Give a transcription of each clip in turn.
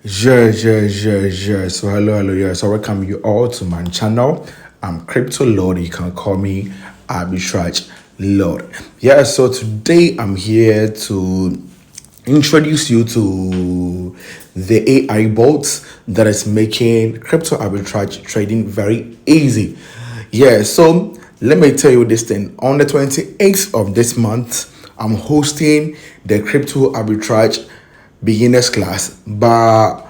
Yeah. So hello. Yeah. So welcome you all to my channel. I'm Crypto Lord. You can call me Arbitrage Lord. Yeah. So today I'm here to introduce you to the AI bot that is making crypto arbitrage trading very easy. Yeah. So let me tell you this thing. On the 28th of this month, I'm hosting the crypto arbitrage beginners class, but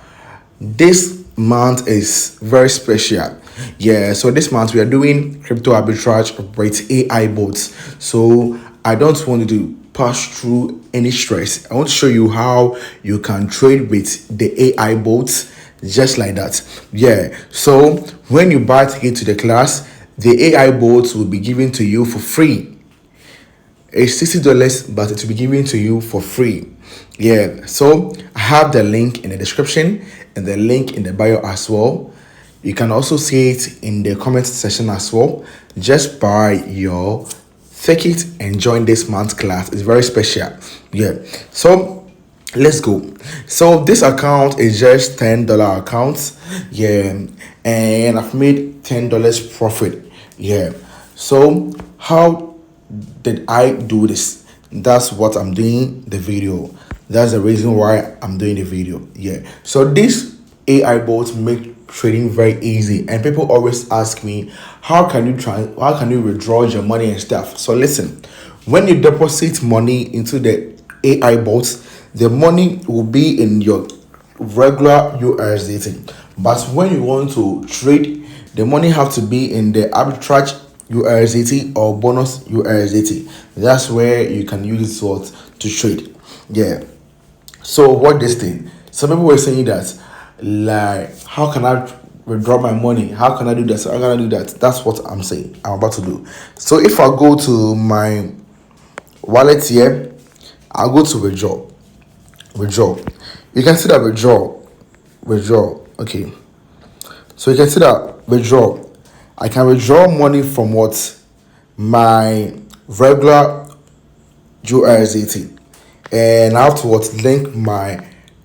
this month is very special. Yeah, so this month we are doing crypto arbitrage with AI bots. So I don't want you to pass through any stress. I want to show you how you can trade with the AI bots just like that. Yeah, so when you buy a ticket to the class, the AI bots will be given to you for free. It's $60, but it will be given to you for free. Yeah, so I have the link in the description and the link in the bio as well. You can also see it in the comment section as well. Just buy your ticket and join this month's class. It's very special. Yeah, so let's go. So this account is just $10 account. Yeah, and I've made $10 profit. Yeah, so how did I do this? That's what I'm doing the video. That's the reason why I'm doing the video. Yeah. So this AI bots make trading very easy, and people always ask me, how can you withdraw your money and stuff? So listen, when you deposit money into the AI bots, the money will be in your regular USDT. But when you want to trade, the money have to be in the arbitrage USDT or bonus USDT. That's where you can use it to trade. Yeah. So what this thing? Some people were saying that, like, how can I withdraw my money? How can I do that? How can I do that? That's what I'm saying. I'm about to do. So if I go to my wallet here, I'll go to withdraw. Withdraw. You can see that withdraw. Okay. So you can see that withdraw. I can withdraw money from what? My regular USDT. And I have to what? Link my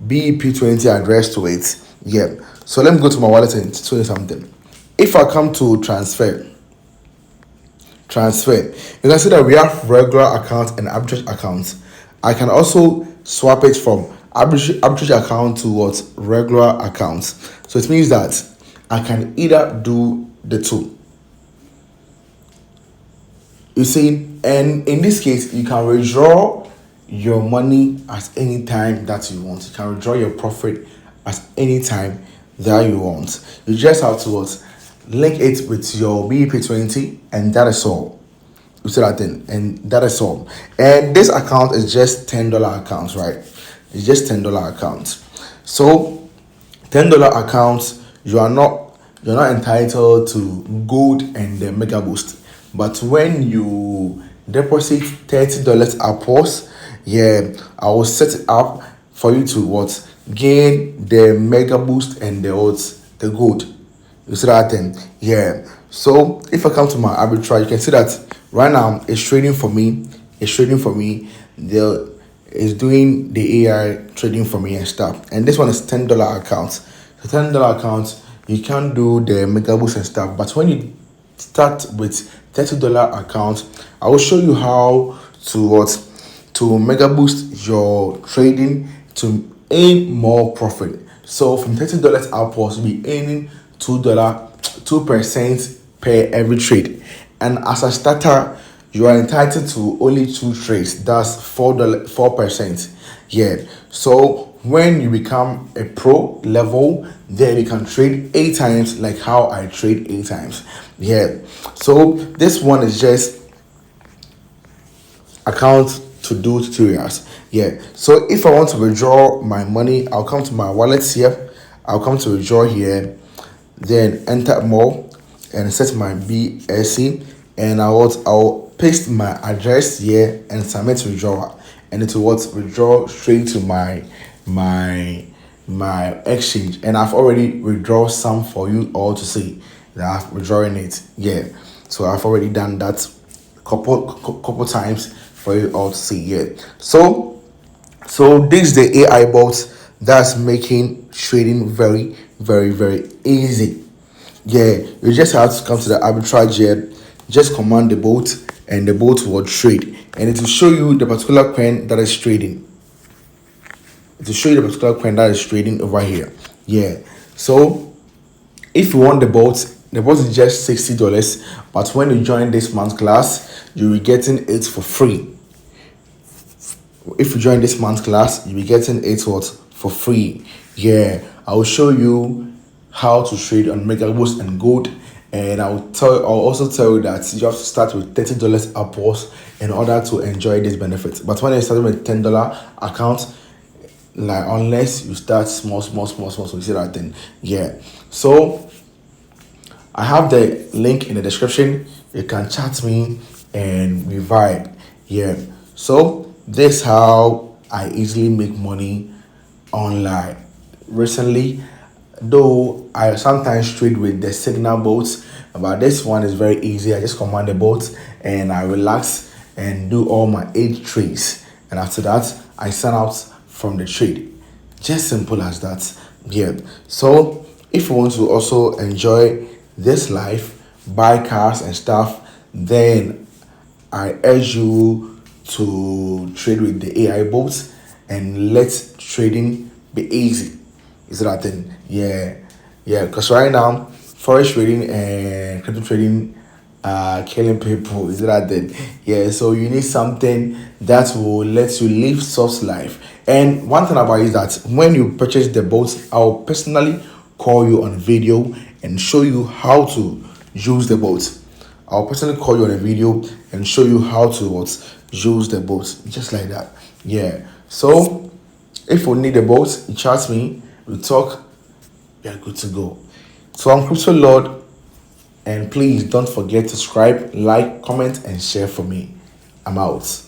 BEP20 address to it. Yeah. So let me go to my wallet and show you something. If I come to transfer, you can see that we have regular account and arbitrage account. I can also swap it from arbitrage account to what? Regular account. So it means that I can either do the two. You see, and in this case, you can withdraw your money at any time that you want. You can withdraw your profit at any time that you want. You just have to what? Link it with your BEP20, and that is all. You see that thing, and that is all. And this account is just $10 account, right? It's just $10 account. So $10 account, you're not entitled to gold and the mega boost. But when you deposit $30 upwards, yeah, I will set it up for you to what? Gain the mega boost and the gold. You see that thing? Yeah. So if I come to my arbitrage, you can see that right now it's trading for me. It's doing the AI trading for me and stuff. And this one is $10 account. So $10 account, you can do the mega boost and stuff. But when you start with $30 account, I will show you how to mega boost your trading to earn more profit. So from $30 upwards, you'll be earning $2% per every trade. And as a starter, you are entitled to only 2 trades. That's $4%. Yeah. So when you become a pro level, then you can trade 8 times, like how I trade 8 times. Yeah. So this one is just account to do tutorials. Yeah. So if I want to withdraw my money, I'll come to my wallet here. I'll come to withdraw here, then enter more and set my BSC, and I'll paste my address here and submit withdrawal, and it will withdraw straight to my exchange. And I've already withdrawn some for you all to see that I've withdrawn it. Yeah, so I've already done that couple times for you all to see. Yeah, so this is the AI bot That's making trading very, very, very easy. Yeah, you just have to come to the arbitrage here, just command the boat, and the boat will trade, and it will show you the particular coin that is trading. It will show you the particular coin that is trading over here. Yeah, so if you want the boat is just $60, but when you join this month's class, you'll be getting it for free. If you join this month's class, you'll be getting it what for free. Yeah, I will show you how to trade on megables and gold, and I'll also tell you that you have to start with $30 upwards in order to enjoy this benefit. But when you start with $10 account, like unless you start small, so you see that thing. Yeah, so I have the link in the description. You can chat me and we vibe. Yeah. So this how I easily make money online. Recently, though I sometimes trade with the signal boats, but this one is very easy. I just command the boat and I relax and do all my 8 trades. And after that, I sign out from the trade. Just simple as that. Yeah. So if you want to also enjoy this life, buy cars and stuff, then I urge you to trade with the AI bots and let trading be easy. Is that thing? Yeah. Yeah. Because right now, forex trading and crypto trading are killing people. Is that thing? Yeah. So you need something that will let you live soft life. And one thing about it is that when you purchase the boats, I'll personally call you on video and show you how to use the boat. I'll personally call you on a video and show you how to use the boat, just like that. Yeah. So if you need the boat, you chat me, we talk, we are good to go. So I'm Crypto Lord, and please don't forget to subscribe, like, comment, and share for me. I'm out.